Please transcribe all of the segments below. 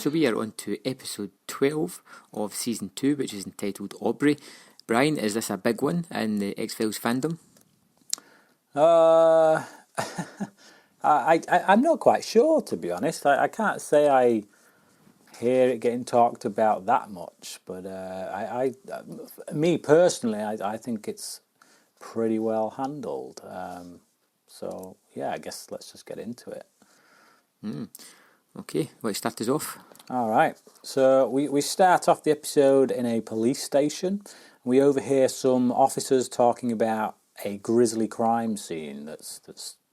So we are on to episode 12 of season 2, which is entitled Aubrey. Brian, is this a big one in the X-Files fandom? I'm not quite sure, to be honest. I can't say I hear it getting talked about that much, but me personally, I think it's pretty well handled. So yeah, I guess let's just get into it. Okay, let's start us off. All right. So we start off the episode in a police station. We overhear some officers talking about a grisly crime scene that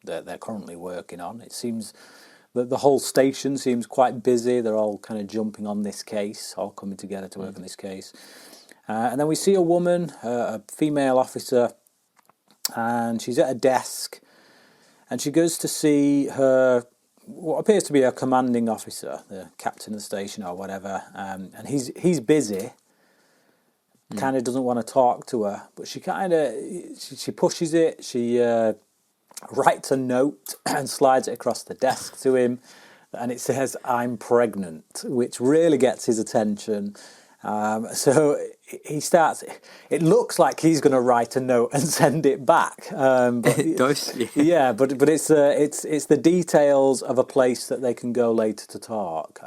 they're currently working on. It seems that the whole station seems quite busy. They're all kind of jumping on this case, all coming together to work on this case. And then we see a woman, a female officer, and she's at a desk, and she goes to see her, what appears to be a commanding officer, the captain of the station or whatever, and he's busy, kind of doesn't want to talk to her, but she kind of, she pushes it, she writes a note and slides it across the desk to him, and it says, "I'm pregnant," which really gets his attention. So he starts. It looks like he's going to write a note and send it back. But It does, yeah. Yeah, but it's the details of a place that they can go later to talk.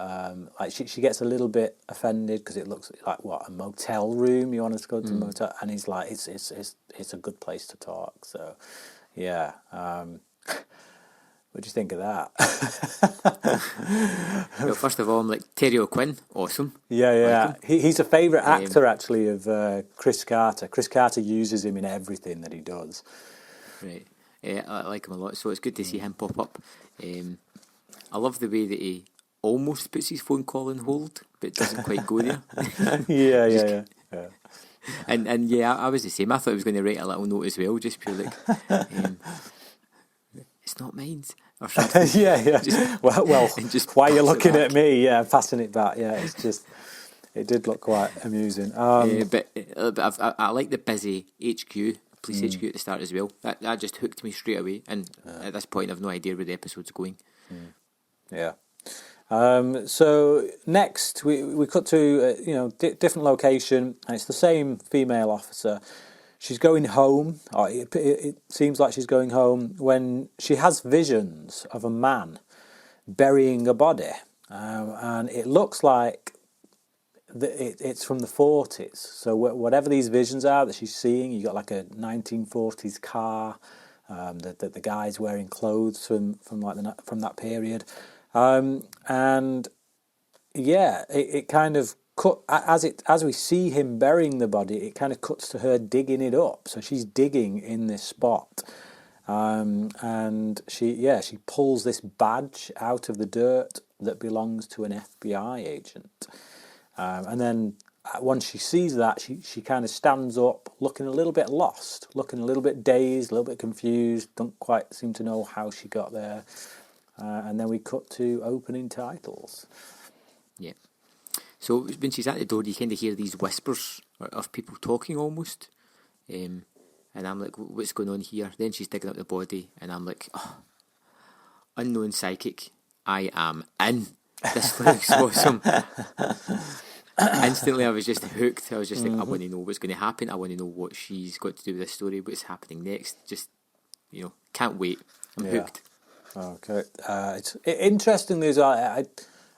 Like she gets a little bit offended because it looks like, what, a motel room? You want us to go to a motel? And he's like, it's a good place to talk. So yeah. What do you think of that? Well, first of all, I'm like, Terry O'Quinn, awesome. Yeah. Like He's a favourite actor, actually, of Chris Carter. Chris Carter uses him in everything that he does. Right. I like him a lot, so it's good to see him pop up. I love the way that he almost puts his phone call on hold, but doesn't quite go there. Yeah. And yeah, I was the same. I thought I was going to write a little note as well, just purely like, it's not mine, or something. yeah. Well, just why are you pass it looking back. at me? Yeah, passing it back. Yeah, it's just, it did look quite amusing. But I like the busy HQ, police HQ at the start as well. That just hooked me straight away. And at this point, I've no idea where the episode's going. Yeah. So next we cut to different location, and it's the same female officer. She's going home, or it seems like she's going home, when she has visions of a man burying a body, and it looks like it's from the 40s. So whatever these visions are that she's seeing, you got like a 1940s car, that the guy's wearing clothes from that period. And yeah, it kind of cut as we see him burying the body. It kind of cuts to her digging it up. So she's digging in this spot, and she pulls this badge out of the dirt that belongs to an FBI agent. And then once she sees that, she kind of stands up, looking a little bit lost, looking a little bit dazed, a little bit confused. Don't quite seem to know how she got there. And then we cut to opening titles. Yeah. So when she's at the door, you kind of hear these whispers of people talking almost. And I'm like, what's going on here? Then she's digging up the body, and I'm like, oh, unknown psychic, I am in. This looks awesome. Instantly, I was just hooked. I was just like, I want to know what's going to happen. I want to know what she's got to do with this story, what's happening next. Just, can't wait. I'm hooked. Okay. It's interestingly, as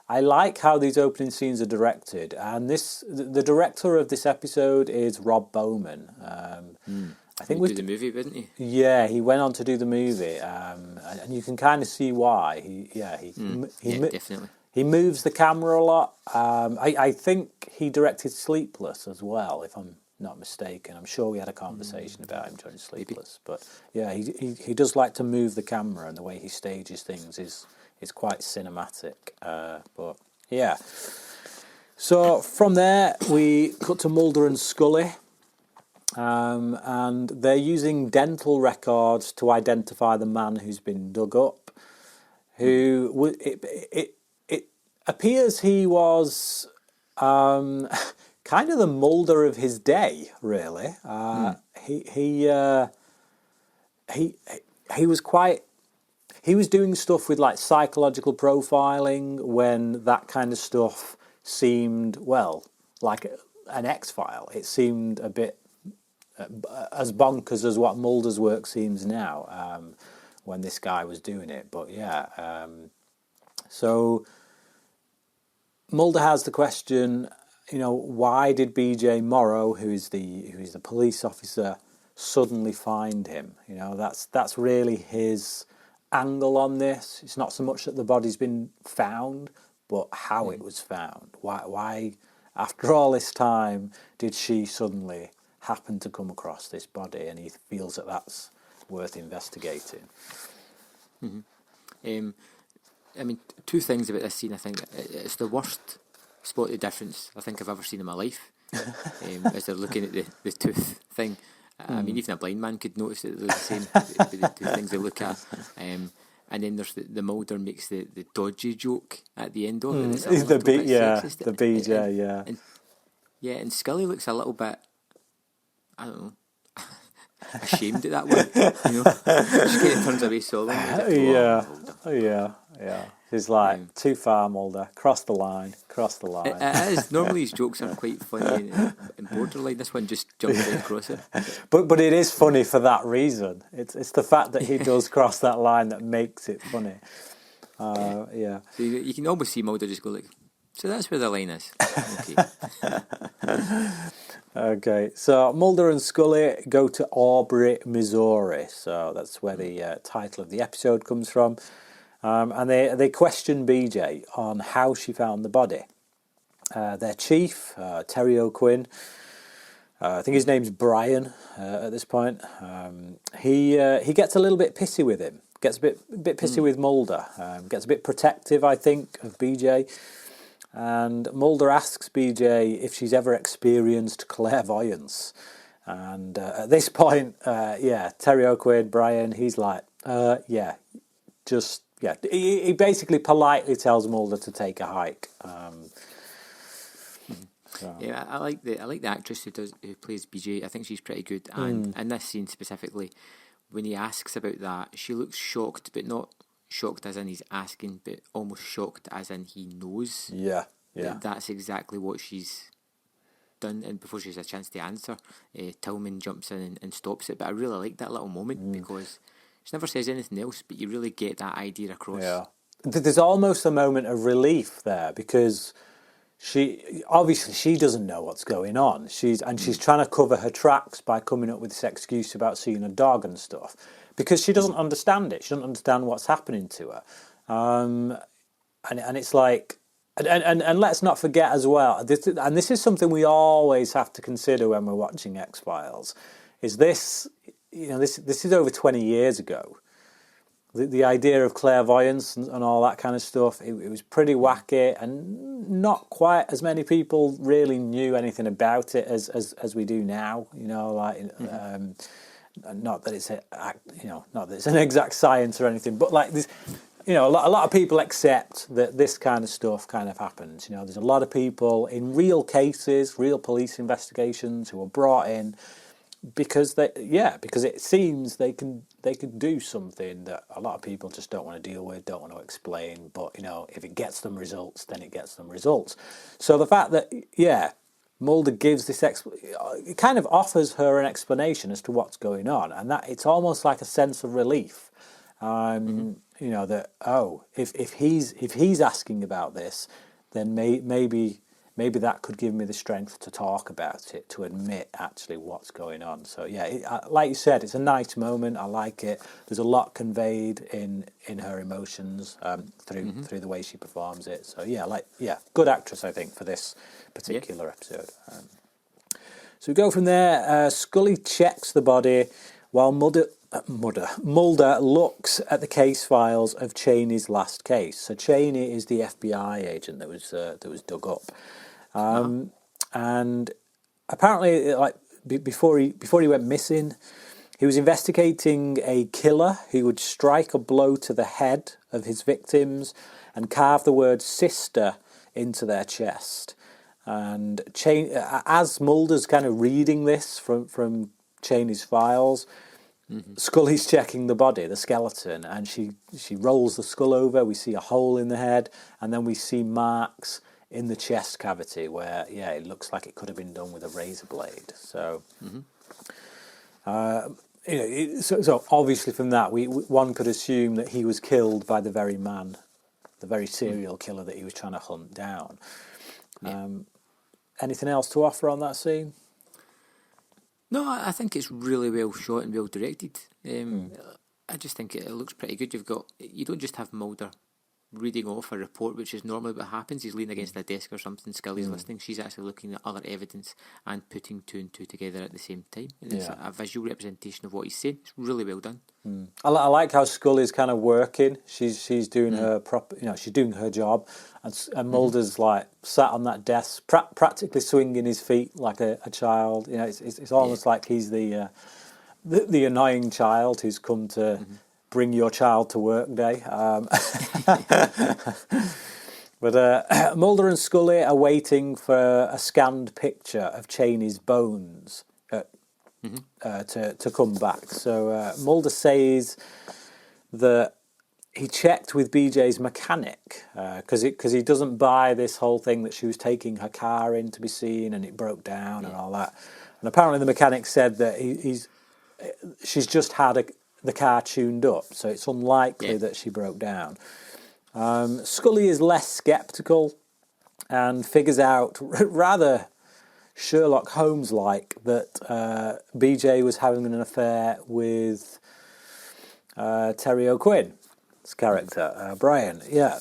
I like how these opening scenes are directed, and the director of this episode is Rob Bowman. I think he did the movie, didn't he? Yeah, he went on to do the movie, and you can kind of see why. Definitely. He moves the camera a lot. I think he directed Sleepless as well, if I'm not mistaken. I'm sure we had a conversation about him during Sleepless. Maybe. But yeah, he does like to move the camera, and the way he stages things is quite cinematic. But yeah. So from there, we cut to Mulder and Scully. And they're using dental records to identify the man who's been dug up. It appears he was kind of the Mulder of his day, really. He was quite. he was doing stuff with like psychological profiling when that kind of stuff seemed, well, like an X-File. It seemed a bit as bonkers as what Mulder's work seems now when this guy was doing it. But yeah, so Mulder has the question, why did B.J. Morrow, who is the police officer, suddenly find him? That's really his angle on this. It's not so much that the body's been found, but how it was found. Why after all this time did she suddenly happen to come across this body? And he feels that that's worth investigating. Mm-hmm. I mean, two things about this scene. I think it's the worst spotted difference I think I've ever seen in my life. As they're looking at the tooth thing. I mean, even a blind man could notice that they're the same, the two things they look at. And then there's the Mulder makes the dodgy joke at the end of it. It's the BJ, and Scully looks a little bit, I don't know, ashamed at that one. She kind of turns away solemnly. Yeah. He's like, too far, Mulder. Cross the line. It is. Normally his jokes are quite funny and borderline. This one just jumps right across it. But it is funny for that reason. It's the fact that he does cross that line that makes it funny. Yeah. So you can almost see Mulder just go like, so that's where the line is. Okay. Okay, so Mulder and Scully go to Aubrey, Missouri. So that's where the title of the episode comes from. And they question BJ on how she found the body. Their chief, Terry O'Quinn, I think his name's Brian at this point, he gets a little bit pissy with him, gets a bit pissy with Mulder, gets a bit protective, I think, of BJ. And Mulder asks BJ if she's ever experienced clairvoyance. And at this point, Terry O'Quinn, Brian, he's like, he basically politely tells Mulder to take a hike. Yeah, I like the actress who plays BJ. I think she's pretty good. And in this scene specifically, when he asks about that, she looks shocked, but not shocked as in he's asking, but almost shocked as in he knows. Yeah. That's exactly what she's done. And before she has a chance to answer, Tillman jumps in and stops it. But I really like that little moment because she never says anything else, but you really get that idea across. Yeah. There's almost a moment of relief there because she doesn't know what's going on. She's trying to cover her tracks by coming up with this excuse about seeing a dog and stuff because she doesn't understand it. She doesn't understand what's happening to her. And it's like, and let's not forget as well, this is something we always have to consider when we're watching X-Files, is this, this is over 20 years ago. The idea of clairvoyance and all that kind of stuff, it was pretty wacky, and not quite as many people really knew anything about it as we do now. Not that it's not that it's an exact science or anything, but like this, a lot of people accept that this kind of stuff kind of happens. There's a lot of people in real cases, real police investigations who are brought in because it seems they can do something that a lot of people just don't want to deal with, don't want to explain. But if it gets them results, then it gets them results. So the fact that Mulder gives this it kind of offers her an explanation as to what's going on, and that it's almost like a sense of relief. That if he's asking about this, then maybe that could give me the strength to talk about it, to admit actually what's going on. So like you said, it's a nice moment. I like it. There's a lot conveyed in her emotions through the way she performs it. So good actress, I think, for this particular episode. So we go from there. Scully checks the body while Mulder looks at the case files of Cheney's last case. So Cheney is the FBI agent that was dug up. And apparently, before he went missing, he was investigating a killer who would strike a blow to the head of his victims and carve the word sister into their chest. And as Mulder's kind of reading this from Cheney's files, Scully's checking the body, the skeleton, and she rolls the skull over. We see a hole in the head, and then we see marks in the chest cavity where, it looks like it could have been done with a razor blade. So, so obviously from that, one could assume that he was killed by the very man, the very serial killer that he was trying to hunt down. Yeah. Anything else to offer on that scene? No, I think it's really well shot and well directed. I just think it looks pretty good. You don't just have Mulder reading off a report, which is normally what happens. He's leaning against a desk or something, Scully's listening. She's actually looking at other evidence and putting two and two together at the same time. And it's a visual representation of what he's saying. It's really well done. I like how Scully's kind of working. She's doing her she's doing her job, and Mulder's like sat on that desk, practically swinging his feet like a child. It's almost like he's the annoying child who's come to bring your child to work day. But Mulder and Scully are waiting for a scanned picture of Cheney's bones to come back. So Mulder says that he checked with BJ's mechanic because he doesn't buy this whole thing that she was taking her car in to be seen and it broke down and all that. And apparently the mechanic said that she's just had the car tuned up, so it's unlikely that she broke down. Scully is less sceptical and figures out rather Sherlock Holmes-like that BJ was having an affair with Terry O'Quinn's character, Brian. Yeah,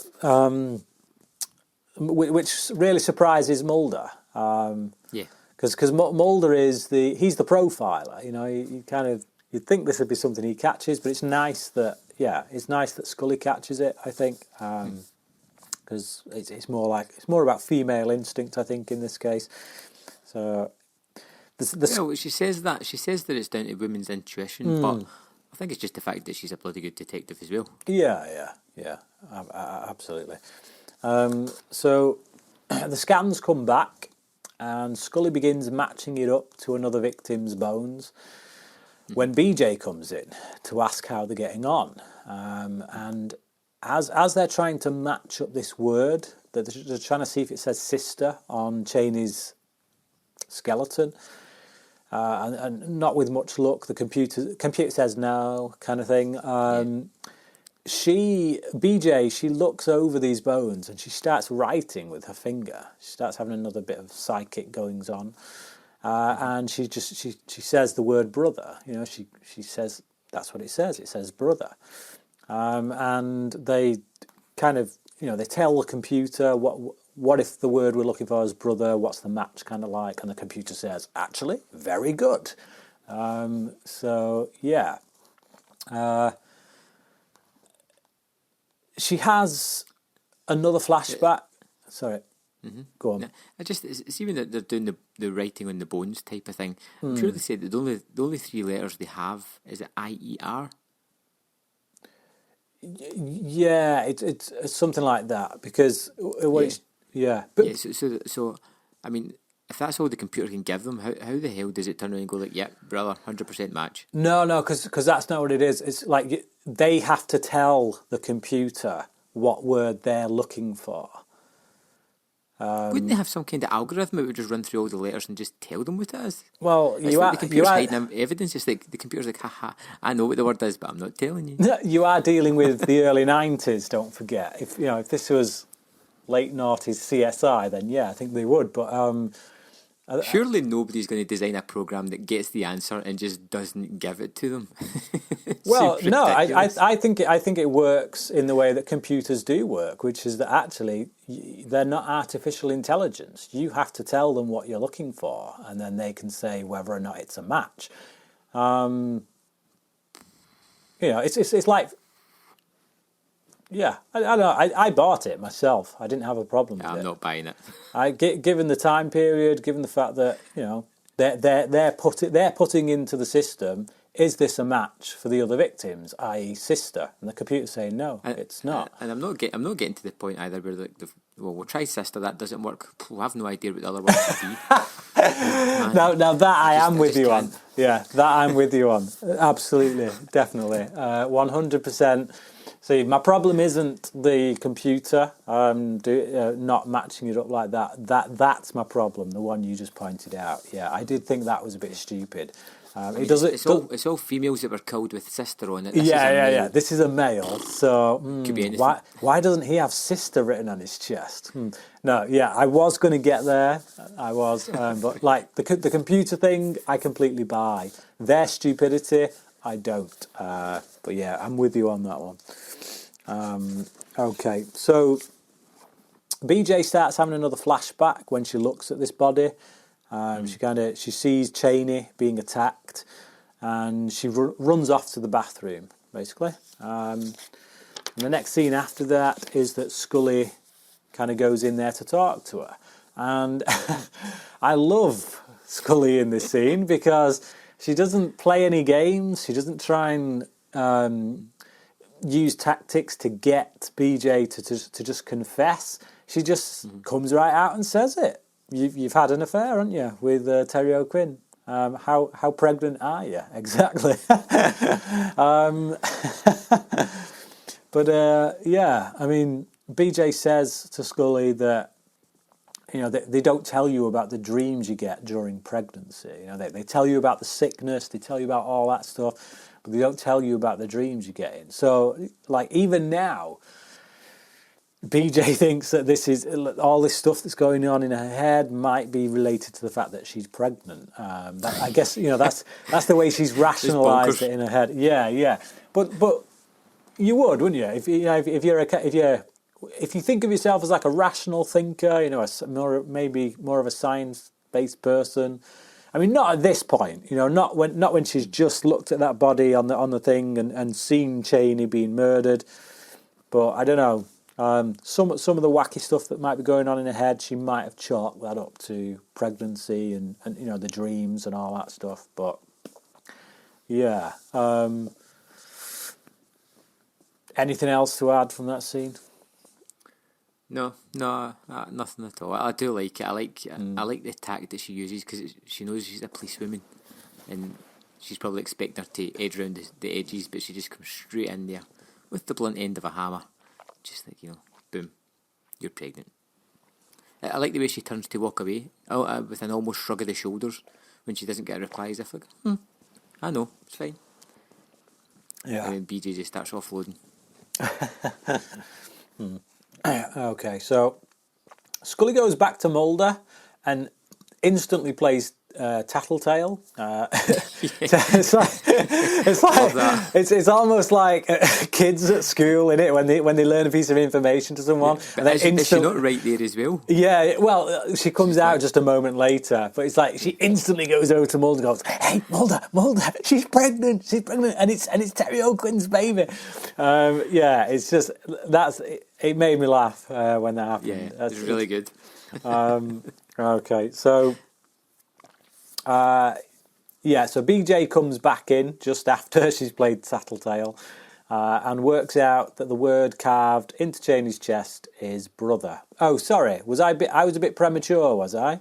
which really surprises Mulder. Because Mulder is he's the profiler. You'd think this would be something he catches, but it's nice that Scully catches it. I think because it's more about female instinct. I think in this case. So, she says that it's down to women's intuition, but I think it's just the fact that she's a bloody good detective as well. Yeah, absolutely. So the scans come back, and Scully begins matching it up to another victim's bones. When BJ comes in to ask how they're getting on, and as they're trying to match up this word, they're trying to see if it says sister on Cheney's skeleton, and not with much luck. The computer says no, kind of thing. She looks over these bones and she starts writing with her finger. She starts having another bit of psychic goings on. And she says the word brother. She says that's what it says. It says brother. And they kind of they tell the computer what if the word we're looking for is brother. What's the match kind of like? And the computer says actually very good. She has another flashback. Sorry. Go on. It's even that they're doing the writing on the bones type of thing. I'm sure they said that the only three letters they have is it IER. Yeah, it's something like that because So I mean, if that's all the computer can give them, how the hell does it turn around and go like, yeah, brother, 100% match? No, because that's not what it is. It's like they have to tell the computer what word they're looking for. Wouldn't they have some kind of algorithm that would just run through all the letters and just tell them what it is? Well, the computer's hiding evidence. It's like the computer's like, haha, I know what the word is, but I'm not telling you. You are dealing with the early 90s, don't forget. If this was late 90s CSI, then I think they would. But surely nobody's going to design a program that gets the answer and just doesn't give it to them. Well, no, I think it works in the way that computers do work, which is that actually they're not artificial intelligence. You have to tell them what you're looking for, and then they can say whether or not it's a match. It's like. Yeah, I don't know. I bought it myself. I didn't have a problem with it. I'm not buying it. Given the time period, given the fact that they're putting into the system, is this a match for the other victims, i.e., sister? And the computer's saying no, it's not. And I'm not getting to the point either where well, we'll try sister. That doesn't work. I have no idea what the other one would be. Now that I am with you on. can't. Yeah, that I'm with you on. Absolutely, definitely, 100%. See, my problem isn't the computer not matching it up like that. That's my problem. The one you just pointed out. Yeah, I did think that was a bit stupid. It's all females that were killed with sister on it. Yeah. This is a male, so Could be anything. why doesn't he have sister written on his chest? No, yeah, I was going to get there. I was, but like the computer thing, I completely buy. Their stupidity, I don't. But yeah, I'm with you on that one. Okay, so BJ starts having another flashback when she looks at this body. She sees Cheney being attacked, and she runs off to the bathroom, basically. And the next scene after that is that Scully kind of goes in there to talk to her, and I love Scully in this scene because she doesn't play any games. She doesn't try and use tactics to get BJ to just confess. She just comes right out and says it. You've had an affair, haven't you, with Terry O'Quinn? How pregnant are you exactly? But yeah, I mean, BJ says to Scully that they don't tell you about the dreams you get during pregnancy. They tell you about the sickness, they tell you about all that stuff, but they don't tell you about the dreams you get in. So, like, even now, BJ thinks that this is all this stuff that's going on in her head might be related to the fact that she's pregnant. I guess that's the way she's rationalised it in her head. Yeah. But you would, wouldn't you? If you think of yourself as like a rational thinker, maybe more of a science-based person. I mean, not at this point. Not when she's just looked at that body on the thing and seen Cheney being murdered. But I don't know. Some of the wacky stuff that might be going on in her head, she might have chalked that up to pregnancy and the dreams and all that stuff. But yeah, anything else to add from that scene? No, nothing at all. I do like it. I like the tact that she uses because she knows she's a policewoman, and she's probably expecting her to edge around the edges, but she just comes straight in there with the blunt end of a hammer. Just like, boom, you're pregnant. I like the way she turns to walk away with an almost shrug of the shoulders when she doesn't get a reply, as if like, I know, it's fine. Yeah. And then BJ just starts offloading. Okay, so Scully goes back to Mulder and instantly plays Tattletale. It's almost like kids at school, innit? When they learn a piece of information to someone, and is she not right there as well? Yeah, well, she comes out just a moment later, but it's like she instantly goes over to Mulder and goes, "Hey, Mulder, she's pregnant, and it's Terry O'Quinn's baby." Yeah, it's just it made me laugh when that happened. Yeah, it's really good. Okay, so. So BJ comes back in just after she's played Tattletale and works out that the word carved into Cheney's chest is brother. Oh, sorry, I was a bit premature, was I?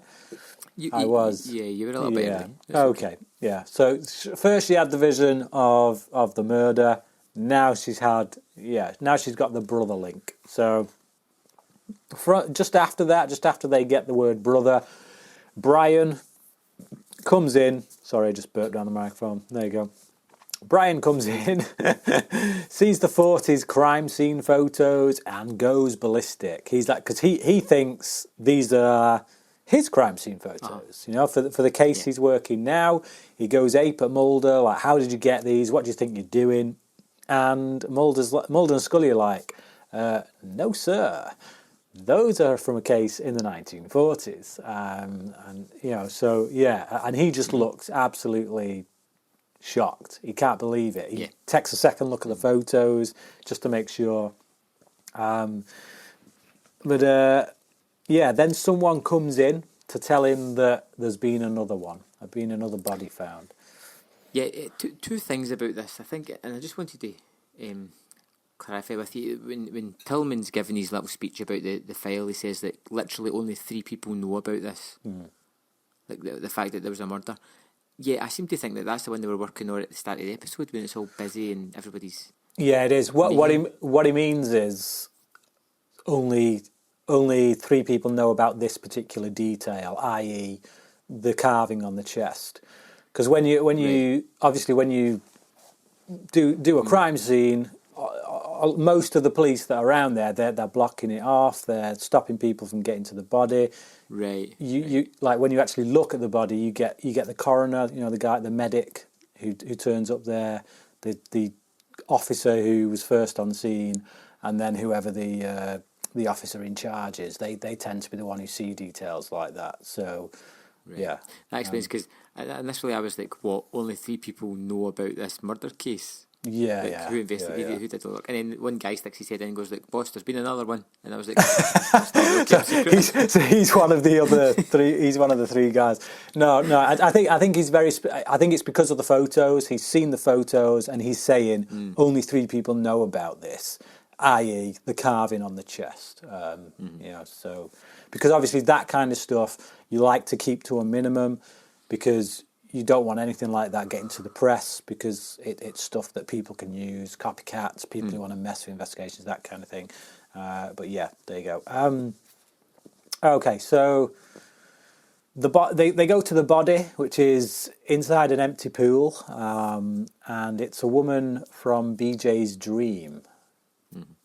I was. Yeah, you were a little bit early. Okay, yeah. So first she had the vision of the murder. Now she's got the brother link. So just after they get the word brother, Brian comes in. Sorry, I just burped down the microphone. There you go. Brian comes in, sees the 40s crime scene photos and goes ballistic. He's like, because he thinks these are his crime scene photos. For the case he's working now. He goes ape at Mulder, like, how did you get these? What do you think you're doing? And Mulder and Scully are like, no, sir. Those are from a case in the 1940s, and he just looks absolutely shocked. He can't believe it. He takes a second look at the photos just to make sure. Then someone comes in to tell him that there's been another body found. Yeah, two things about this, I think, and I just wanted to clarify with you, when Tillman's giving his little speech about the file, he says that literally only 3 people know about this. Like the fact that there was a murder. Yeah, I seem to think that that's the one they were working on at the start of the episode when it's all busy and everybody's... Yeah, it is. What he means is only 3 people know about this particular detail, i.e. the carving on the chest. Because when you do a crime scene, most of the police that are around there, they're blocking it off. They're stopping people from getting to the body. Right. You like when you actually look at the body, you get the coroner, the medic who turns up there, the officer who was first on scene, and then whoever the officer in charge is. They tend to be the one who see details like that. So. Right. Yeah, that explains, because initially I was like, "What? Only 3 people know about this murder case?" Yeah, Who investigated? Who did the work? And then one guy sticks his head in and goes like, "Boss, there's been another one." And I was like, he's one of the other 3. He's one of the 3 guys. No. I think he's very. I think it's because of the photos. He's seen the photos and he's saying only 3 people know about this, i.e. the carving on the chest. So because obviously that kind of stuff you like to keep to a minimum, because you don't want anything like that getting to the press, because it's stuff that people can use, copycats, people who want to mess with investigations, that kind of thing. But yeah, there you go. Okay, so they go to the body, which is inside an empty pool, and it's a woman from BJ's dream.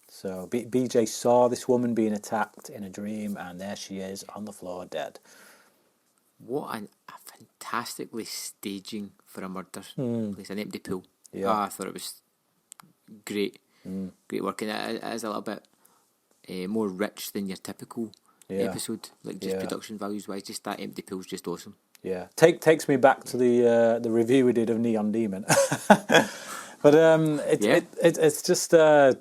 So BJ saw this woman being attacked in a dream, and there she is on the floor, dead. What a fantastically staging for a murder place, an empty pool. Yeah. I thought it was great. Great work, and it is a little bit more rich than your typical episode, like just production values wise. Just that empty pool's just awesome. Yeah, takes me back to the review we did of Neon Demon, but it's just the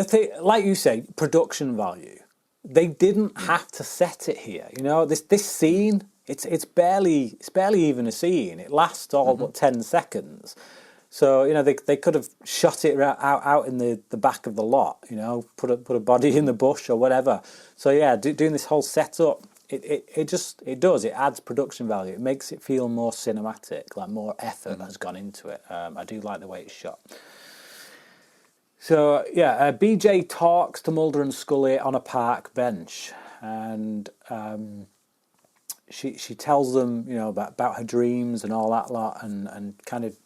thing, like you say, production value. They didn't have to set it here. This scene, it's barely even a scene. It lasts all but 10 seconds. So they could have shot it out in the back of the lot. Put a body in the bush or whatever. So yeah, doing this whole setup, it adds production value. It makes it feel more cinematic, like more effort has gone into it. I do like the way it's shot. So yeah, BJ talks to Mulder and Scully on a park bench, and she tells them about her dreams and all that lot, and kind of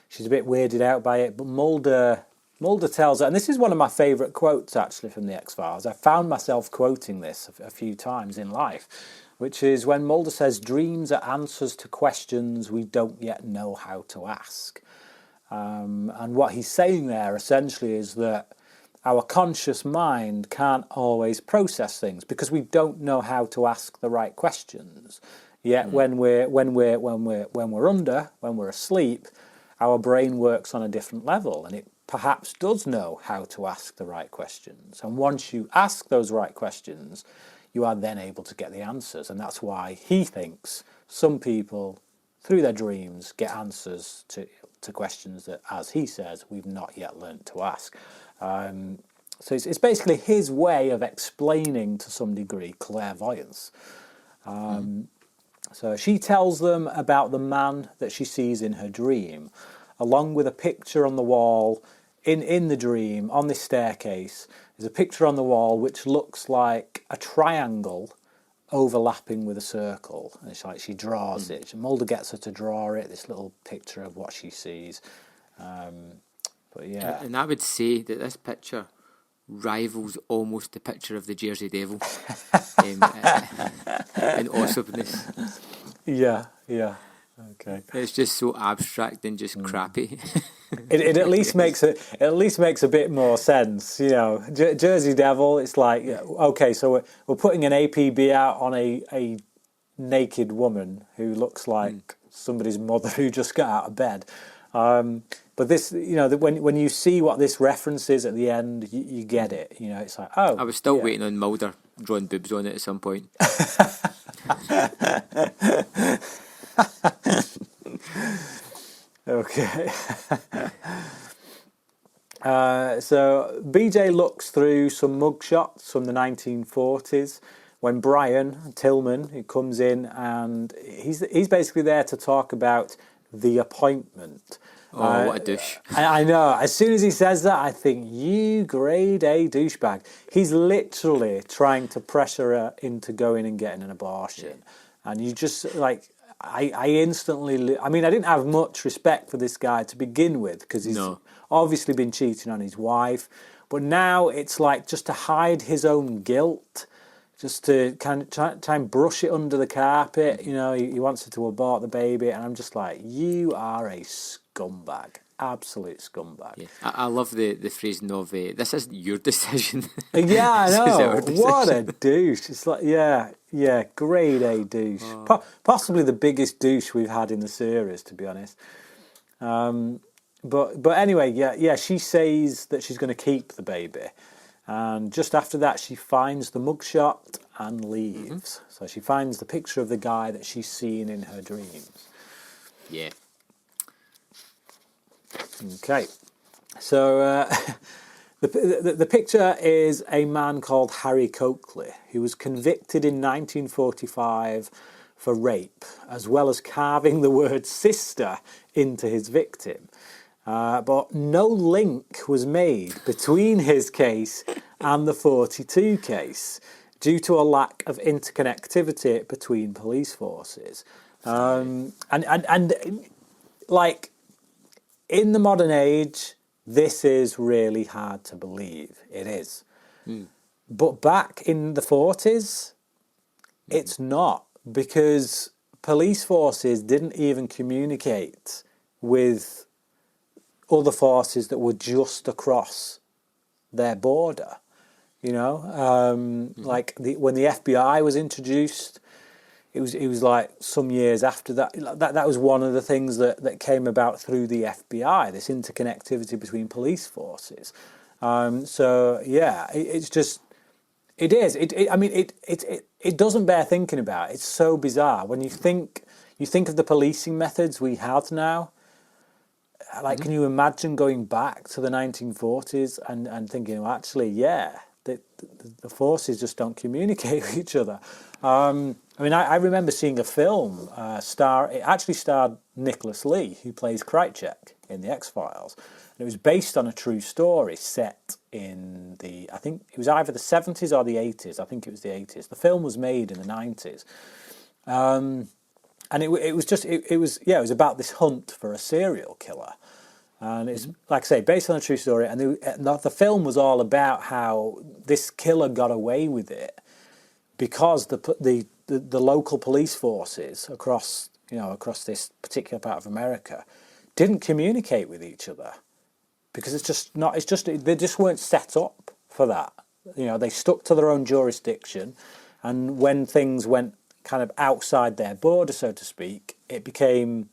she's a bit weirded out by it. But Mulder tells her, and this is one of my favourite quotes actually from the X-Files. I found myself quoting this a few times in life, which is when Mulder says, "Dreams are answers to questions we don't yet know how to ask." And what he's saying there essentially is that our conscious mind can't always process things because we don't know how to ask the right questions. Yet when we're asleep, our brain works on a different level, and it perhaps does know how to ask the right questions. And once you ask those right questions, you are then able to get the answers. And that's why he thinks some people, through their dreams, get answers to questions that, as he says, we've not yet learnt to ask. So it's basically his way of explaining, to some degree, clairvoyance. So she tells them about the man that she sees in her dream, along with a picture on the wall. In the dream, on this staircase, there's a picture on the wall which looks like a triangle overlapping with a circle. And it's like she draws it. Mulder gets her to draw it, this little picture of what she sees. But yeah. And I would say that this picture rivals almost the picture of the Jersey Devil in awesomeness. Yeah. Okay. It's just so abstract and just crappy. It at least makes a bit more sense, Jersey Devil. It's like, okay, so we're putting an APB out on a naked woman who looks like somebody's mother who just got out of bed. But this, when you see what this reference is at the end, you get it. It's like, oh. I was still waiting on Mulder drawing boobs on it at some point. Okay. Okay. So BJ looks through some mugshots from the 1940s when Brian Tillman, who comes in, and he's basically there to talk about The Appointment. Oh, what a douche. I know. As soon as he says that, I think, you grade A douchebag. He's literally trying to pressure her into going and getting an abortion. And you just, like, I instantly... I mean, I didn't have much respect for this guy to begin with, because he's obviously been cheating on his wife. But now it's like, just to hide his own guilt, just to kind of try and brush it under the carpet. You know, he wants her to abort the baby. And I'm just like, you are a scumbag. Absolute scumbag. Yeah. I love the phrasing of, this isn't your decision. Yeah, I know. What a douche. It's like, yeah, grade A douche. Possibly the biggest douche we've had in the series, to be honest. But anyway, yeah, she says that she's going to keep the baby. And just after that, she finds the mugshot and leaves. So she finds the picture of the guy that she's seen in her dreams. Yeah. Okay. So the picture is a man called Harry Coakley, who was convicted in 1945 for rape, as well as carving the word sister into his victim. But no link was made between his case and the 42 case due to a lack of interconnectivity between police forces. And like, in the modern age, this is really hard to believe. It is. But back in the 40s, it's not, because police forces didn't even communicate with other forces that were just across their border. You know, like when the FBI was introduced, it was like some years after that. That was one of the things that came about through the FBI, this interconnectivity between police forces. So yeah, it's just, it is. I mean, it doesn't bear thinking about. It's so bizarre when you think of the policing methods we have now. Like, can you imagine going back to the 1940s and thinking, well, actually, yeah, the forces just don't communicate with each other. I mean, I remember seeing a film, it actually starred Nicholas Lee, who plays Krychek in the X-Files. And it was based on a true story set in I think it was either the 70s or the 80s. I think it was the 80s. The film was made in the 90s. And it was about this hunt for a serial killer. And it's, like I say, based on a true story. And the film was all about how this killer got away with it because the local police forces across this particular part of America didn't communicate with each other, because they just weren't set up for that. You know, they stuck to their own jurisdiction, and when things went kind of outside their border, so to speak, it became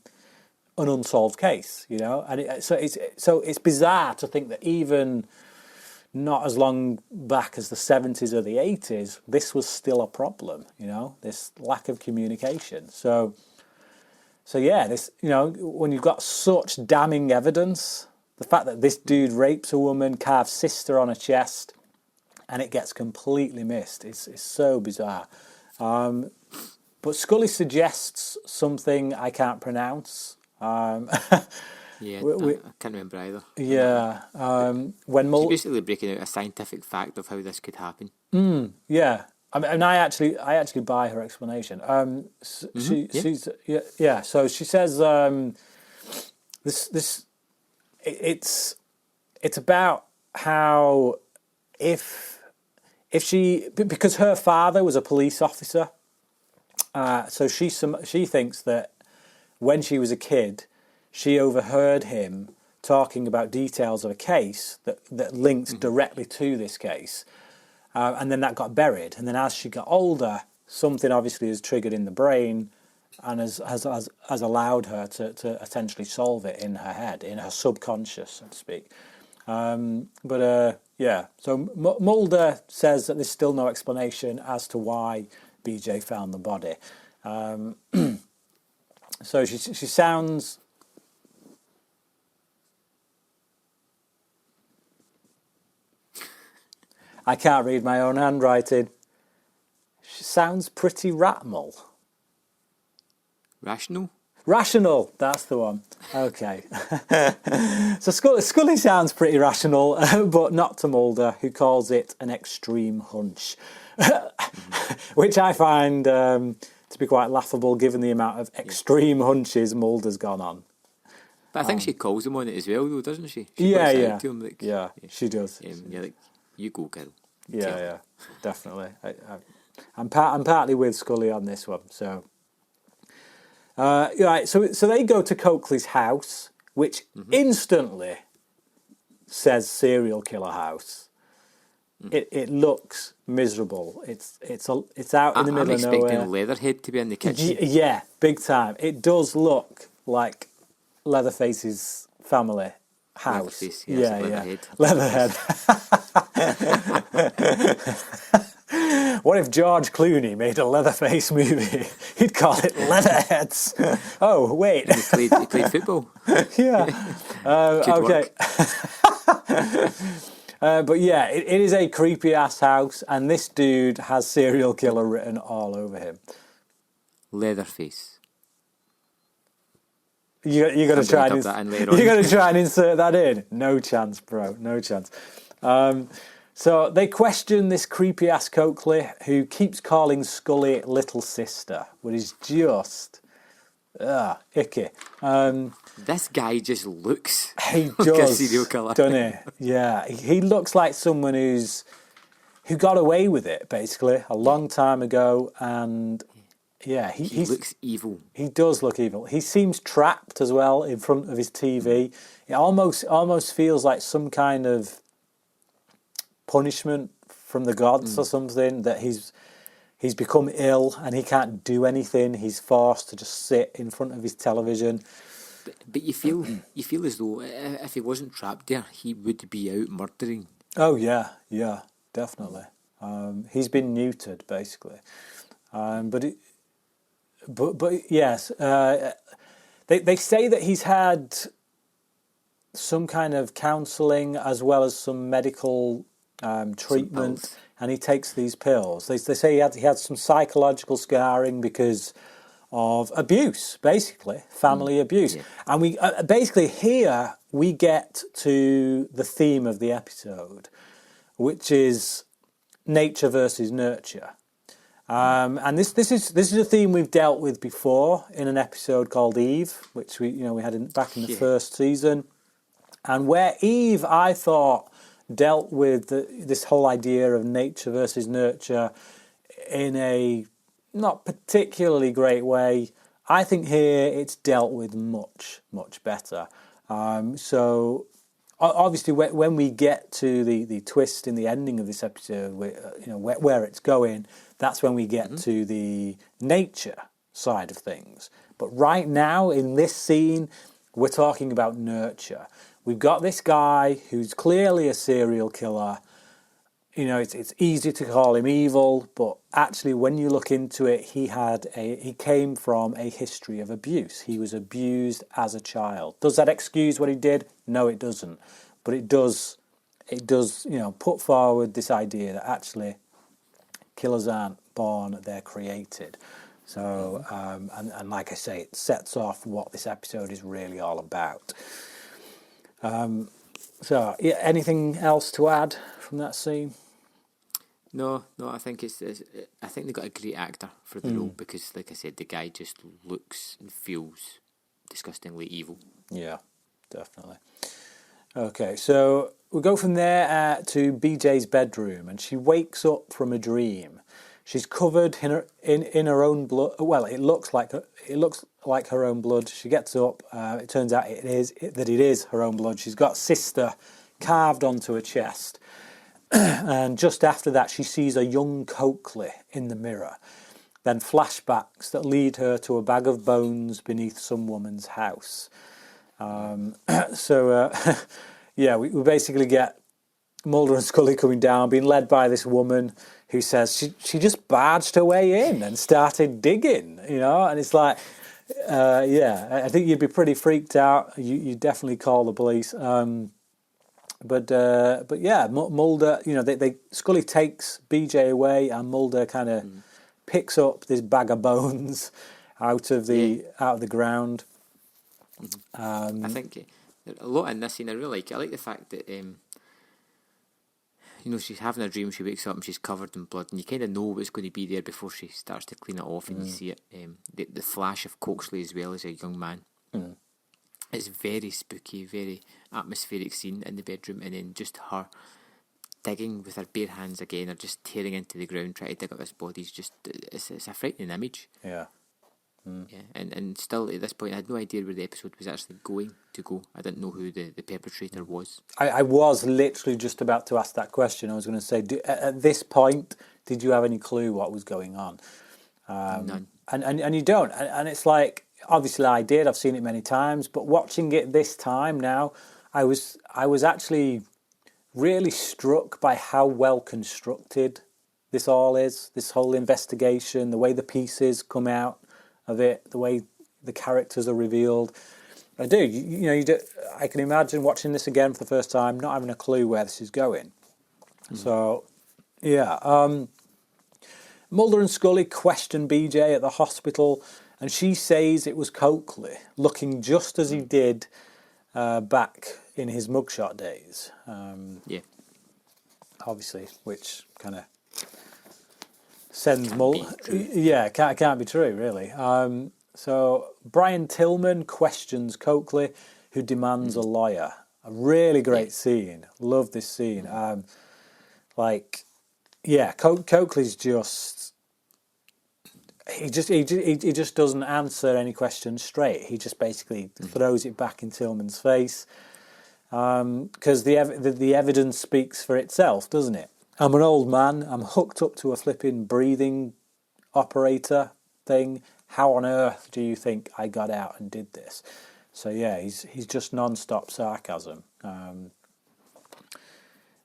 an unsolved case, you know. And so it's bizarre to think that even not as long back as the 70s or the 80s, this was still a problem, you know, this lack of communication. So yeah, this, you know, when you've got such damning evidence, the fact that this dude rapes a woman, carves sister on her chest, and it gets completely missed, it's so bizarre. But Scully suggests something I can't pronounce. Yeah, I can't remember either. Yeah. When She's basically breaking out a scientific fact of how this could happen. Yeah. I mean, I actually buy her explanation. She's yeah. So she says it's about how if because her father was a police officer, so she thinks that when she was a kid, she overheard him talking about details of a case that linked directly to this case. And then that got buried. And then as she got older, something obviously is triggered in the brain and has allowed her to essentially solve it in her head, in her subconscious, so to speak. Yeah, so Mulder says that there's still no explanation as to why BJ found the body. So she sounds I can't read my own handwriting. She sounds pretty ratmal. Rational? Rational, that's the one. Okay. So Scully sounds pretty rational, but not to Mulder, who calls it an extreme hunch, which I find to be quite laughable given the amount of extreme hunches Mulder's gone on. But I think she calls him on it as well, though, doesn't she? Yeah. To him, like, yeah, she does. You're like, you go, girl. Yeah, definitely. I'm partly with Scully on this one. So, right. So they go to Coakley's house, which instantly says serial killer house. It looks miserable. It's out in the middle of nowhere. I'm expecting Leatherhead to be in the kitchen. Yeah, big time. It does look like Leatherface's family house. Leatherface, yeah. Leatherhead. What if George Clooney made a Leatherface movie? He'd call it Leatherheads. Oh, wait. He played football. Yeah. Okay. But yeah, it is a creepy ass house, and this dude has serial killer written all over him. Leatherface. You're going to try and insert that in? No chance, bro. No chance. So they question this creepy ass Coakley, who keeps calling Scully little sister, which is just icky. This guy just looks he like does, a serial killer, doesn't he? Yeah, he looks like someone who got away with it basically a long time ago, and yeah, he looks evil. He does look evil. He seems trapped as well in front of his TV. It almost feels like some kind of punishment from the gods or something, that he's become ill and he can't do anything. He's forced to just sit in front of his television. But you feel as though if he wasn't trapped there, he would be out murdering. Oh yeah, definitely. He's been neutered basically, but yes, they say that he's had some kind of counselling as well as some medical treatment, and he takes these pills. They say he had some psychological scarring because of abuse, basically family abuse. Yeah. And we basically here we get to the theme of the episode, which is nature versus nurture. And this is a theme we've dealt with before in an episode called Eve, which we had back in the first season, and where Eve, I thought, dealt with this whole idea of nature versus nurture in a not particularly great way. I think here it's dealt with much, much better. So obviously when we get to the twist in the ending of this episode, where it's going, that's when we get to the nature side of things. But right now in this scene, we're talking about nurture. We've got this guy who's clearly a serial killer. It's easy to call him evil, but actually when you look into it, he came from a history of abuse. He was abused as a child. Does that excuse what he did? No, it doesn't. But it does put forward this idea that actually killers aren't born, they're created. So, and like I say, it sets off what this episode is really all about. So, yeah, anything else to add from that scene? No, I think I think they got a great actor for the role, because, like I said, the guy just looks and feels disgustingly evil. Yeah, definitely. Okay, so we go from there to BJ's bedroom, and she wakes up from a dream. She's covered in her own blood. Well, it looks like her own blood. She gets up. It turns out it is her own blood. She's got sister carved onto her chest. And just after that, she sees a young Coakley in the mirror. Then flashbacks that lead her to a bag of bones beneath some woman's house. Yeah, we basically get Mulder and Scully coming down, being led by this woman who says she just barged her way in and started digging, and it's like, I think you'd be pretty freaked out. You definitely call the police. But yeah, Mulder, Scully takes BJ away, and Mulder kind of picks up this bag of bones out of the ground. I think a lot in this scene I really like. I like the fact that she's having a dream. She wakes up and she's covered in blood, and you kind of know what's going to be there before she starts to clean it off, and you see it. The flash of Coakley as well as a young man. It's very spooky, very atmospheric scene in the bedroom, and then just her digging with her bare hands again, or just tearing into the ground trying to dig up this body. It's a frightening image. Yeah. Yeah, and still at this point I had no idea where the episode was actually going to go. I didn't know who the perpetrator was. I was literally just about to ask that question. I was going to say, at this point, did you have any clue what was going on? None. And you don't. And it's like, obviously I did. I've seen it many times, but watching it this time now, I was actually really struck by how well constructed this all is. This whole investigation, the way the pieces come out of it, the way the characters are revealed. I do. You do. I can imagine watching this again for the first time, not having a clue where this is going. So, yeah. Mulder and Scully question BJ at the hospital, and she says it was Coakley, looking just as he did back in his mugshot days. Obviously, which kind of sends Mulder. Yeah, can't be true, really. So Brian Tillman questions Coakley, who demands a lawyer. A really great scene. Love this scene. Coakley's just he just doesn't answer any questions straight. He just basically throws it back in Tillman's face, because the evidence speaks for itself, doesn't it? I'm an old man. I'm hooked up to a flipping breathing operator thing. How on earth do you think I got out and did this? So yeah, he's just non-stop sarcasm.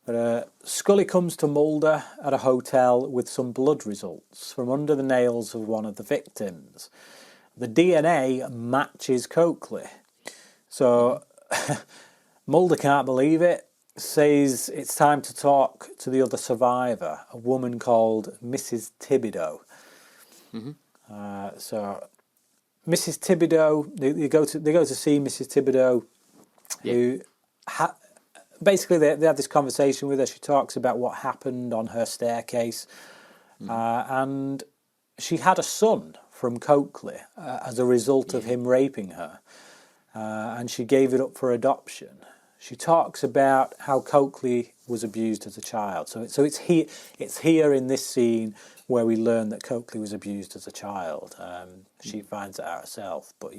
But Scully comes to Mulder at a hotel with some blood results from under the nails of one of the victims. The DNA matches Coakley. So Mulder can't believe it, says it's time to talk to the other survivor, a woman called Mrs. Thibodeaux. So Mrs. Thibodeaux, they go to see Mrs. Thibodeaux, who basically they have this conversation with her. She talks about what happened on her staircase, and she had a son from Coakley as a result of him raping her, and she gave it up for adoption. She talks about how Coakley was abused as a child. So it's here in this scene where we learn that Coakley was abused as a child. She finds it out herself. But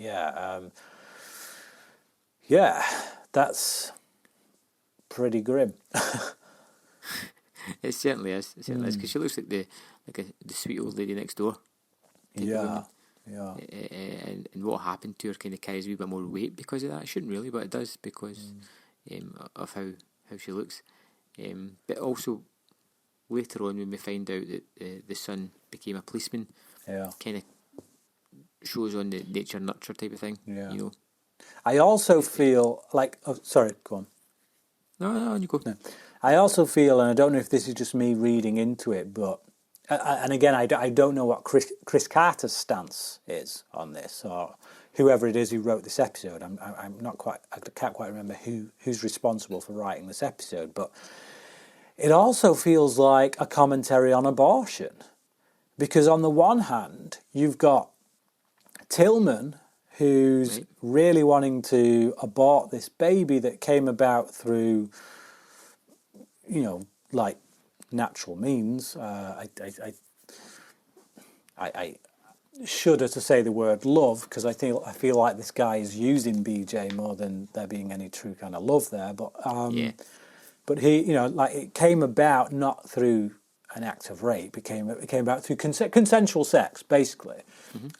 that's pretty grim. It certainly is. Because she looks like the sweet old lady next door. Yeah. And what happened to her kind of carries a wee bit more weight because of that. It shouldn't really, but it does because of how she looks. But also later on when we find out that the son became a policeman, kind of shows on the nature nurture type of thing. I also feel like sorry, go on. No, you go. No. I also feel, and I don't know if this is just me reading into it, but and again, I don't know what Chris Carter's stance is on this, or whoever it is who wrote this episode. I can't quite remember who's responsible for writing this episode, but it also feels like a commentary on abortion, because on the one hand, you've got Tillman, who's really wanting to abort this baby that came about through, like natural means. I shudder to say the word love, because I feel like this guy is using BJ more than there being any true kind of love there. But he, it came about not through an act of rape. It came about through consensual sex, basically,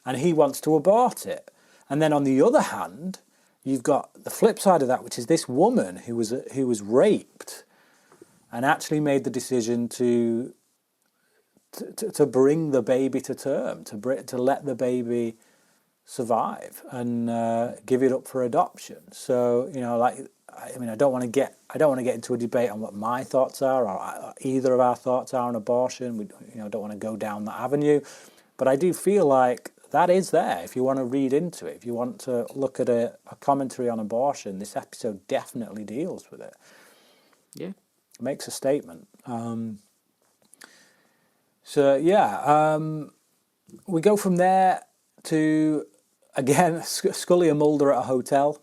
and he wants to abort it. And then on the other hand, you've got the flip side of that, which is this woman who was raped and actually made the decision to bring the baby to term, to let the baby survive and give it up for adoption. So I mean, I don't want to get into a debate on what my thoughts are, or either of our thoughts are on abortion. We, don't want to go down that avenue, but I do feel like that is there if you want to read into it. If you want to look at a commentary on abortion, this episode definitely deals with it. Yeah, it makes a statement. We go from there to, again, Scully and Mulder at a hotel.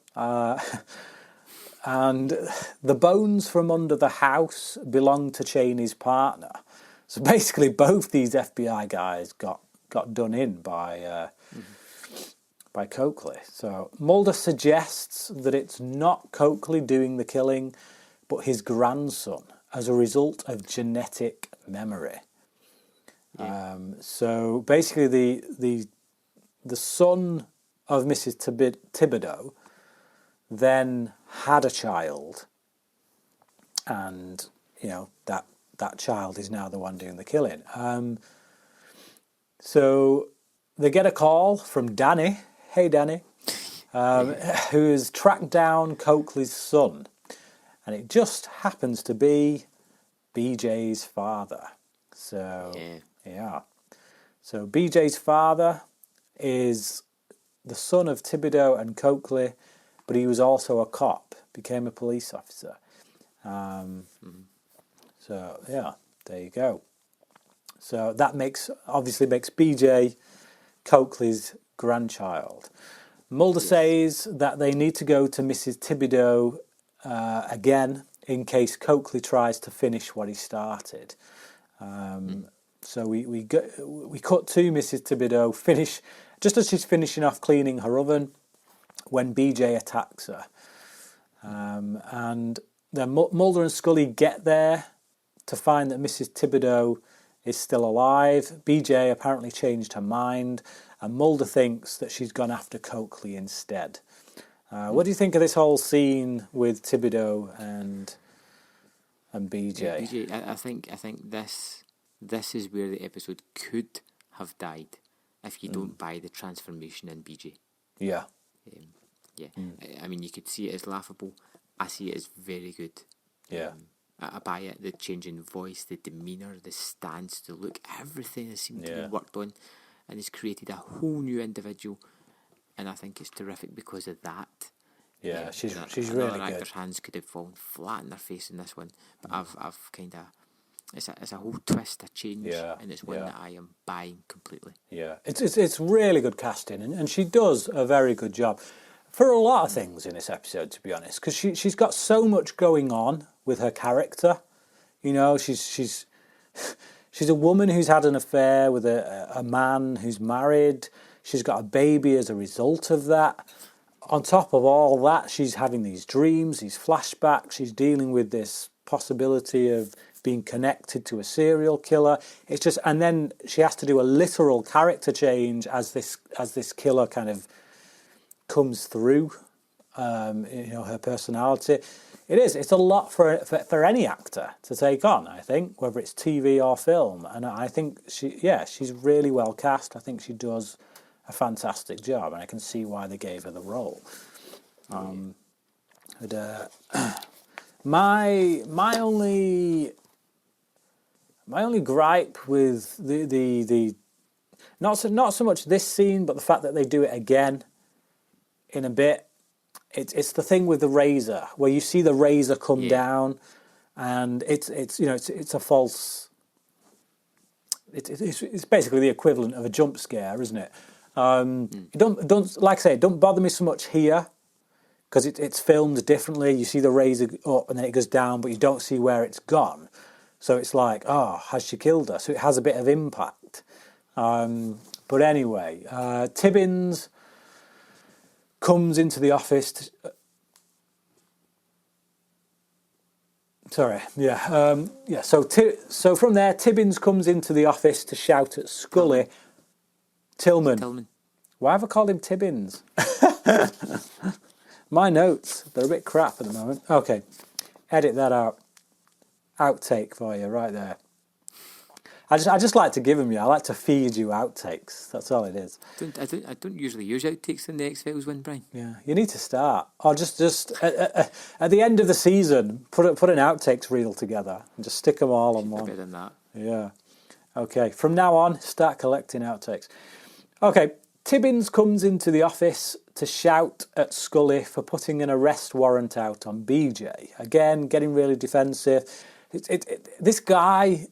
And the bones from under the house belong to Cheney's partner. So basically both these FBI guys got done in by Coakley. So Mulder suggests that it's not Coakley doing the killing, but his grandson, as a result of genetic memory. Yeah. So basically the son of Mrs. Thibodeaux then had a child, and that child is now the one doing the killing. So they get a call from Danny. Hey, Danny, who has tracked down Coakley's son, and it just happens to be BJ's father. So so BJ's father is the son of Thibodeaux and Coakley, but he was also a cop, became a police officer. So, there you go. So that obviously makes BJ Coakley's grandchild. Mulder says that they need to go to Mrs. Thibodeaux again in case Coakley tries to finish what he started. So we cut to Mrs. Thibodeaux just as she's finishing off cleaning her oven when BJ attacks her. And then Mulder and Scully get there to find that Mrs. Thibodeaux is still alive. BJ apparently changed her mind, and Mulder thinks that she's gone after Coakley instead. What do you think of this whole scene with Thibodeaux and BJ? I think this is where the episode could have died if you don't buy the transformation in BJ. Yeah. I mean, you could see it as laughable. I see it as very good. Yeah. I buy it. The change in voice, the demeanour, the stance, the look, everything has seemed to be worked on, and has created a whole new individual. And I think it's terrific because of that. Yeah, she's really good. Another actor's hands could have fallen flat in their face in this one, but I've kind of. It's a whole twist, a change, and it's one that I am buying completely. Yeah, it's really good casting, and she does a very good job for a lot of things in this episode, to be honest, because she's got so much going on with her character. She's a woman who's had an affair with a man who's married. She's got a baby as a result of that. On top of all that, she's having these dreams, these flashbacks. She's dealing with this possibility of being connected to a serial killer. It's just, and then she has to do a literal character change as this killer kind of comes through, her personality. It's a lot for any actor to take on, I think, whether it's TV or film. And I think she's really well cast. I think she does a fantastic job, and I can see why they gave her the role. My only gripe with the not so much this scene, but the fact that they do it again in a bit. It's the thing with the razor where you see the razor come down, and it's a false. It's basically the equivalent of a jump scare, isn't it? Don't like I say, don't bother me so much here because it's filmed differently. You see the razor up and then it goes down, but you don't see where it's gone. So it's like, has she killed her? So it has a bit of impact. But anyway, Tibbins comes into the office. So from there, Tibbins comes into the office to shout at Scully. Tillman. Why have I called him Tibbins? My notes, they're a bit crap at the moment. Okay, edit that out. Outtake for you right there. I just like to give them you. I like to feed you outtakes. That's all it is. I don't usually use outtakes in the X-Files one, Brian. Yeah, you need to start. Or just at the end of the season, put an outtakes reel together and just stick them all on one. Better than that. Yeah. Okay, from now on, start collecting outtakes. Okay, Tibbins comes into the office to shout at Scully for putting an arrest warrant out on BJ. Again, getting really defensive. This guy,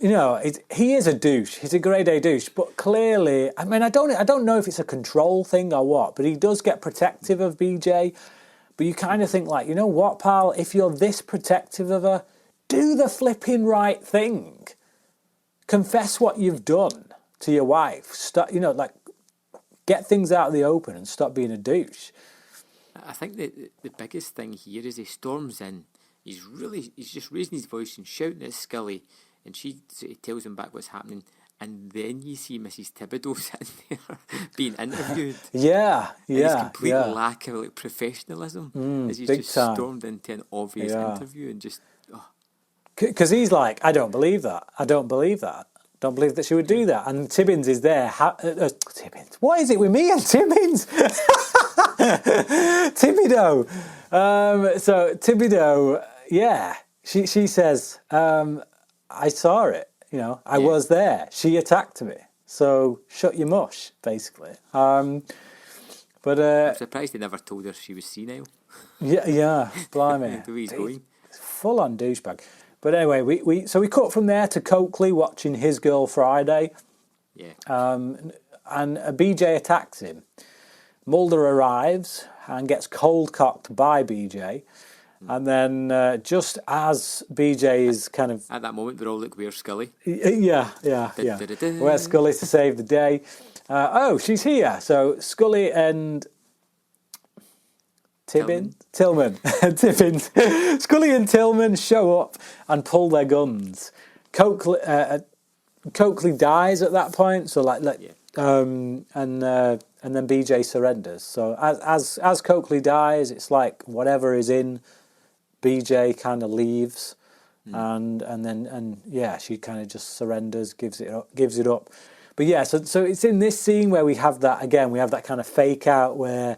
you know, he is a douche. He's a grade A douche, but clearly, I mean, I don't know if it's a control thing or what, but he does get protective of BJ. But you kind of think like, you know what, pal, if you're this protective of her, do the flipping right thing. Confess what you've done to your wife. Stop, you know, like, get things out of the open and stop being a douche. I think that the biggest thing here is he storms in. He's just raising his voice and shouting at Scully, and she sort of tells him back what's happening. And then you see Mrs. Thibodeaux sitting there being interviewed. Yeah. And his complete lack of like professionalism as he's just stormed into an obvious interview and just. Because he's like, I don't believe that. I don't believe that. Don't believe that she would do that. And Tibbins is there. Tibbins. What is it with me and Tibbins? Thibodeaux. So Thibodeaux, yeah. She says, I saw it. You know, I was there. She attacked me. So shut your mush, basically. But I'm surprised they never told her she was senile. Yeah. Blimey. The way he's going. Full on douchebag. But anyway, we cut from there to Coakley watching His Girl Friday. Yeah. And BJ attacks him. Mulder arrives and gets cold-cocked by BJ. And then just as BJ is kind of... At that moment, we're all like, where's Scully? Yeah. Where's Scully to save the day? She's here. So Scully and... Tillman. Tibbins. Scully and Tillman show up and pull their guns. Coakley dies at that point, so and then BJ surrenders. So as Coakley dies, it's like whatever is in BJ kind of leaves, and she kind of just surrenders, gives it up. But yeah, so it's in this scene where we have that again. We have that kind of fake out where.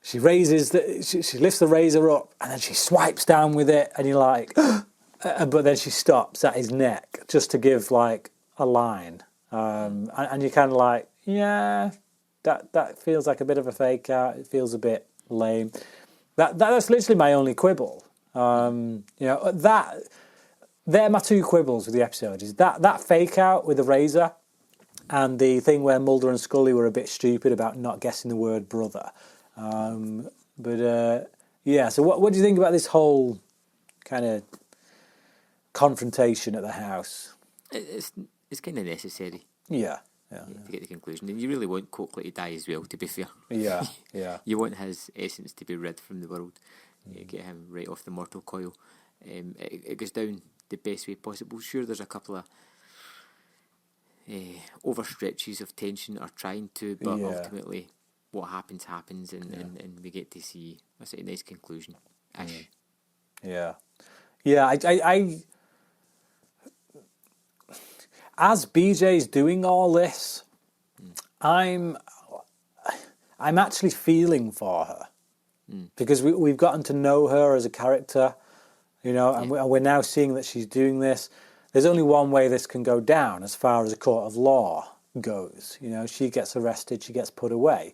She she lifts the razor up and then she swipes down with it and you're like, but then she stops at his neck just to give like a line. And you're kind of like, yeah, that feels like a bit of a fake out. It feels a bit lame. That's literally my only quibble. You know, they're my two quibbles with the episode is that fake out with the razor and the thing where Mulder and Scully were a bit stupid about not guessing the word brother. So what do you think about this whole kind of confrontation at the house? It's kind of necessary. Yeah. To get the conclusion. And you really want Coakley to die as well, to be fair. Yeah. You want his essence to be rid from the world. Get him right off the mortal coil. It goes down the best way possible. Sure, there's a couple of overstretches of tension or trying to, but ultimately... what happens, and we get to see a nice conclusion-ish. Yeah. I as BJ's doing all this, I'm actually feeling for her because we've gotten to know her as a character, you know, and we're now seeing that she's doing this. There's only one way this can go down as far as a court of law goes. You know, she gets arrested, she gets put away.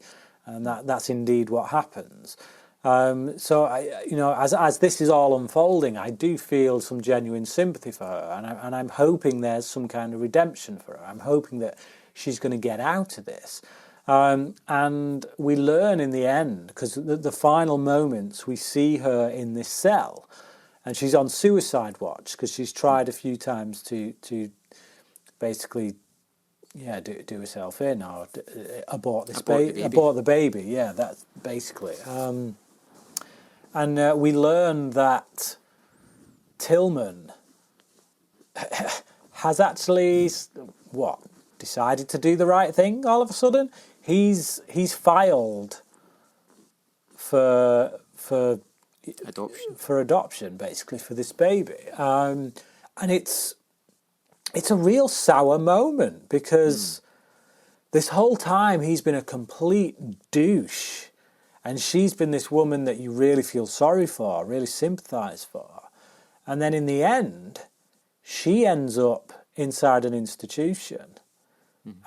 And that's indeed what happens. So, as this is all unfolding, I do feel some genuine sympathy for her. And I'm hoping there's some kind of redemption for her. I'm hoping that she's going to get out of this. And we learn in the end, because the final moments, we see her in this cell. And she's on suicide watch, because she's tried a few times to basically... do herself in or abort the baby. Yeah, that's basically. And we learn that Tillman has actually decided to do the right thing. All of a sudden, he's filed for adoption. For adoption, basically, for this baby. and it's a real sour moment because this whole time he's been a complete douche, and she's been this woman that you really feel sorry for, really sympathise for, and then in the end, she ends up inside an institution,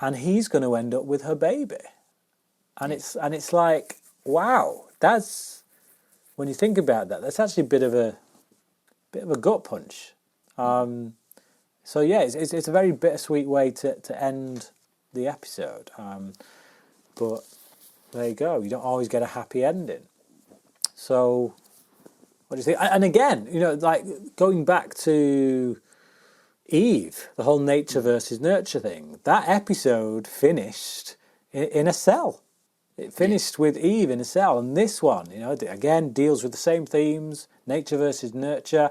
and he's going to end up with her baby, and it's like, wow, that's, when you think about that, that's actually a bit of a gut punch. So yeah, it's a very bittersweet way to end the episode. But there you go. You don't always get a happy ending. So what do you think? And again, like going back to Eve, the whole nature versus nurture thing. That episode finished in a cell. It finished with Eve in a cell, and this one, again deals with the same themes, nature versus nurture,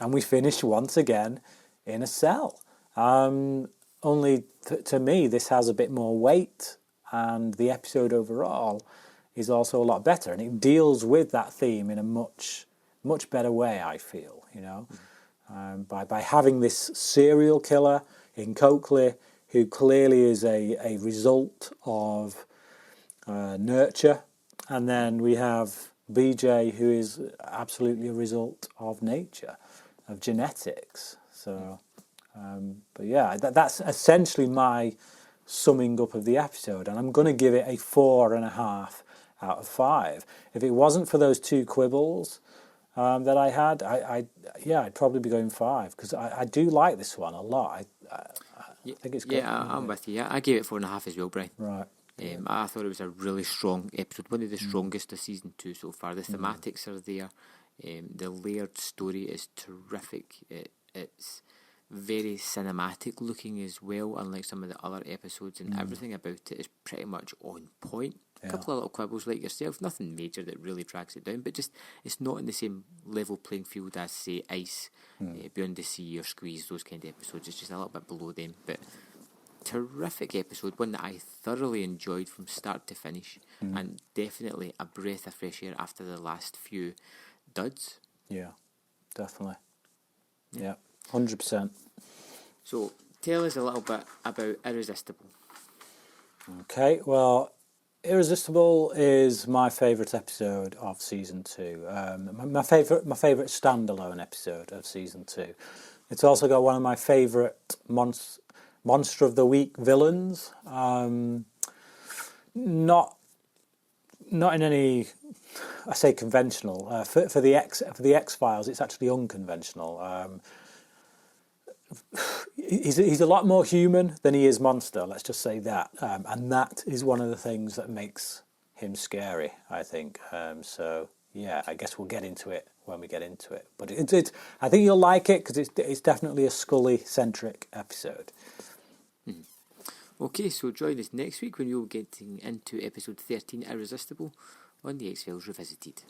and we finish once again in a cell. Only to me, this has a bit more weight, and the episode overall is also a lot better, and it deals with that theme in a much better way, I feel. By having this serial killer in Coakley, who clearly is a result of nurture, and then we have BJ, who is absolutely a result of nature, of genetics. So, but yeah, that's essentially my summing up of the episode, and I'm going to give it a 4.5 out of 5. If it wasn't for those 2 quibbles that I had, I'd probably be going 5, because I do like this one a lot. I think it's good. Yeah, I'm with you. I gave it 4.5 as well, Brian. Right. I thought it was a really strong episode, one of the strongest of season 2 so far. The thematics are there. The layered story is terrific. It's very cinematic looking as well, unlike some of the other episodes, and everything about it is pretty much on point. A couple of little quibbles like yourself, nothing major that really drags it down, but just it's not in the same level playing field as, say, Ice, Beyond the Sea, or Squeeze, those kind of episodes. It's just a little bit below them, but terrific episode, one that I thoroughly enjoyed from start to finish, and definitely a breath of fresh air after the last few duds. Yeah, definitely. Yeah, 100%. So tell us a little bit about Irresistible. Okay, well, Irresistible is my favourite episode of season 2. My favourite standalone episode of season 2. It's also got one of my favourite Monster of the Week villains. Not in any, I say conventional. For the X-Files, it's actually unconventional. He's a lot more human than he is monster. Let's just say that, and that is one of the things that makes him scary, I think. So yeah, I guess we'll get into it when we get into it. But it's I think you'll like it because it's definitely a Scully-centric episode. Okay, so join us next week when we'll be getting into episode 13, Irresistible, on the X-Files Revisited.